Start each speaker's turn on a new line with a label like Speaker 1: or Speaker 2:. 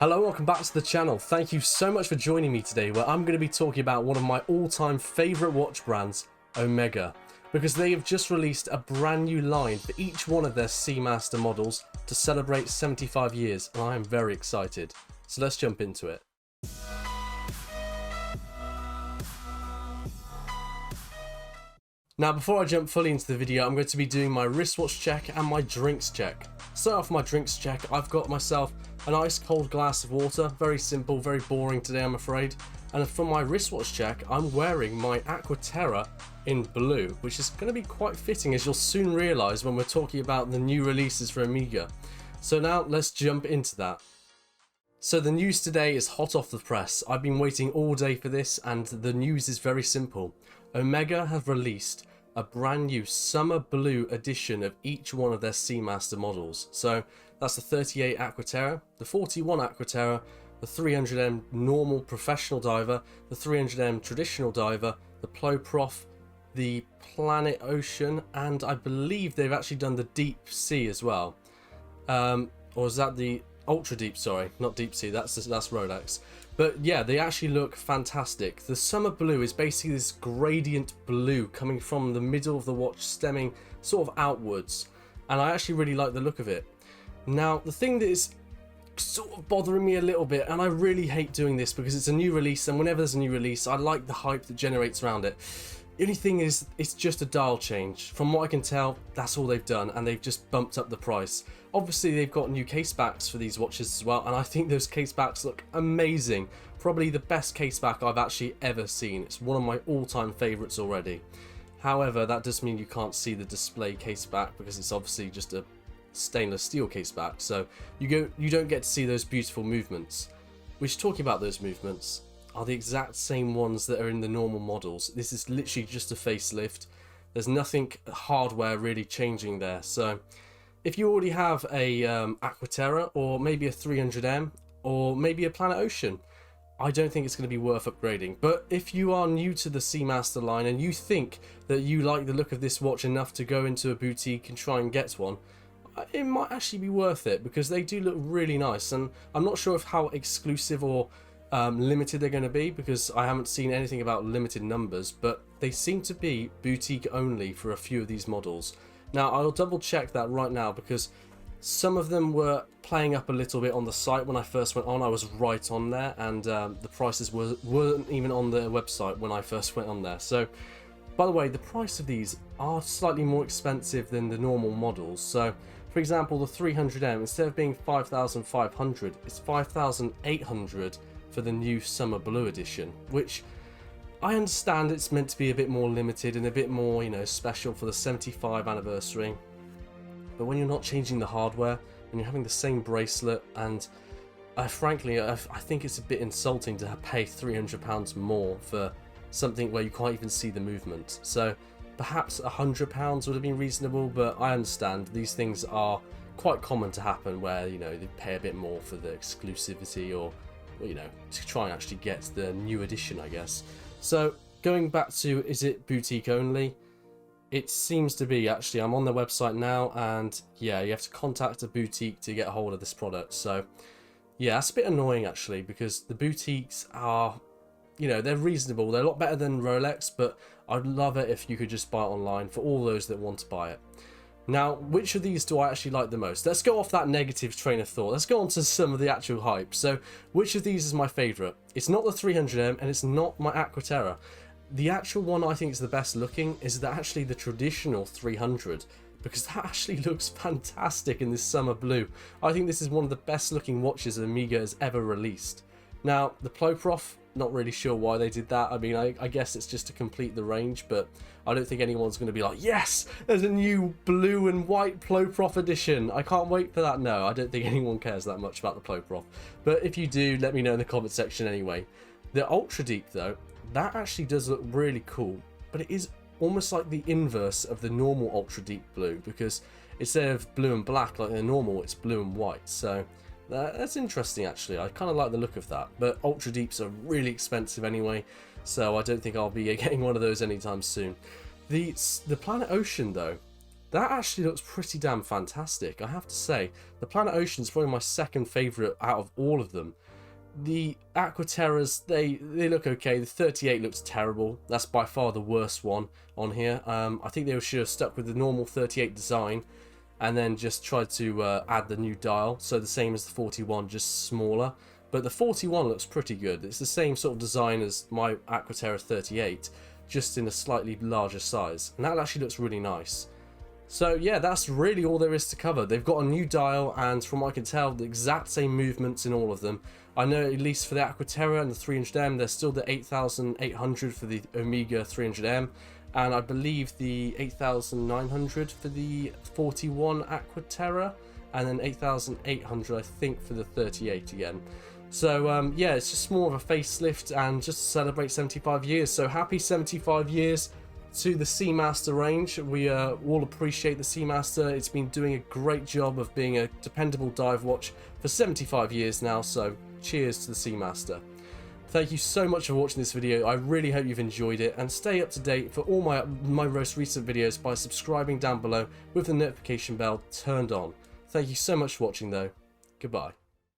Speaker 1: Hello, welcome back to the channel. Thank you so much for joining me today, where I'm going to be talking about one of my all-time favourite watch brands, Omega, because they have just released a brand new line for each one of their Seamaster models to celebrate 75 years, and I am very excited. So let's jump into it. Now, before I jump fully into the video, I'm going to be doing my wristwatch check and my drinks check. Start off my drinks check. I've got myself an ice cold glass of water. Very simple, very boring today, I'm afraid. And for my wristwatch check, I'm wearing my Aqua Terra in blue, which is going to be quite fitting, as you'll soon realise when we're talking about the new releases for Omega. So now let's jump into that. So the news today is hot off the press. I've been waiting all day for this, and the news is very simple. Omega have released a brand new summer blue edition of each one of their Seamaster models. So that's the 38 Aqua Terra, the 41 Aqua Terra, the 300M normal professional diver, the 300M traditional diver, the Plo Prof, the Planet Ocean, and I believe they've actually done the Deep Sea as well. Or is that the Ultra Deep? Sorry, not Deep Sea, that's Rolex. But yeah, they actually look fantastic. The summer blue is basically this gradient blue coming from the middle of the watch, stemming sort of outwards, and I actually really like the look of it. Now, the thing that is sort of bothering me a little bit, and I really hate doing this because it's a new release, and whenever there's a new release, I like the hype that generates around it. The only thing is, it's just a dial change. From what I can tell, that's all they've done, and they've just bumped up the price. Obviously, they've got new case backs for these watches as well, and I think those case backs look amazing. Probably the best case back I've actually ever seen. It's one of my all-time favourites already. However, that does mean you can't see the display case back because it's obviously just a stainless steel case back, so you don't get to see those beautiful movements. Which, talking about those movements, are the exact same ones that are in the normal models. This is literally just a facelift. There's nothing hardware really changing there. So if you already have a Aqua Terra, or maybe a 300M, or maybe a Planet Ocean, I don't think it's going to be worth upgrading. But if you are new to the Seamaster line and you think that you like the look of this watch enough to go into a boutique and try and get one, it might actually be worth it, because they do look really nice. And I'm not sure of how exclusive or limited they're going to be, because I haven't seen anything about limited numbers, but they seem to be boutique only for a few of these models. Now, I'll double check that right now, because some of them were playing up a little bit on the site when I first went on. I was right on there, and the prices weren't even on the website when I first went on there. So, by the way, the price of these are slightly more expensive than the normal models. So, for example, the 300M, instead of being 5,500, it's 5,800 for the new Summer Blue edition, which I understand it's meant to be a bit more limited and a bit more, you know, special for the 75th anniversary. But when you're not changing the hardware and you're having the same bracelet, and frankly, I think it's a bit insulting to pay £300 more for something where you can't even see the movement. So perhaps £100 would have been reasonable, but I understand these things are quite common to happen, where, you know, they pay a bit more for the exclusivity, or, you know, to try and actually get the new edition, I guess. So going back to, is it boutique only? It seems to be, actually. I'm on their website now, and yeah, you have to contact a boutique to get a hold of this product. So yeah, that's a bit annoying actually, because the boutiques are, you know, they're reasonable. They're a lot better than Rolex, but I'd love it if you could just buy it online for all those that want to buy it. Now, which of these do I actually like the most? Let's go off that negative train of thought. Let's go on to some of the actual hype. So, which of these is my favourite? It's not the 300M, and it's not my Aqua Terra. The actual one I think is the best looking is actually the traditional 300, because that actually looks fantastic in this summer blue. I think this is one of the best looking watches Omega has ever released. Now, the Plo Prof, not really sure why they did that. I mean, I guess it's just to complete the range, but I don't think anyone's going to be like, yes, there's a new blue and white Plo Prof edition. I can't wait for that. No, I don't think anyone cares that much about the Plo Prof. But if you do, let me know in the comment section anyway. The Ultra Deep, though, that actually does look really cool, but it is almost like the inverse of the normal Ultra Deep blue, because instead of blue and black like the normal, it's blue and white. So that's interesting actually. I kind of like the look of that, but Ultra Deeps are really expensive anyway, so I don't think I'll be getting one of those anytime soon. The Planet Ocean though, That actually looks pretty damn fantastic, I have to say. The Planet Ocean is probably my second favourite out of all of them. The Aqua Terras, they look okay. The 38 looks terrible. That's by far the worst one on here. I think they should have stuck with the normal 38 design and then just tried to add the new dial. So the same as the 41, just smaller. But the 41 looks pretty good. It's the same sort of design as my Aqua Terra 38, just in a slightly larger size. And that actually looks really nice. So yeah, that's really all there is to cover. They've got a new dial, and from what I can tell, the exact same movements in all of them. I know at least for the Aqua Terra and the 300M, there's still the 8800 for the Omega 300M, and I believe the 8900 for the 41 Aqua Terra, and then 8800 I think for the 38 again. So yeah, it's just more of a facelift and just to celebrate 75 years. So happy 75 years to the Seamaster range. We all appreciate the Seamaster. It's been doing a great job of being a dependable dive watch for 75 years now, so cheers to the Seamaster. Thank you so much for watching this video. I really hope you've enjoyed it, and stay up to date for all my most recent videos by subscribing down below with the notification bell turned on. Thank you so much for watching though. Goodbye.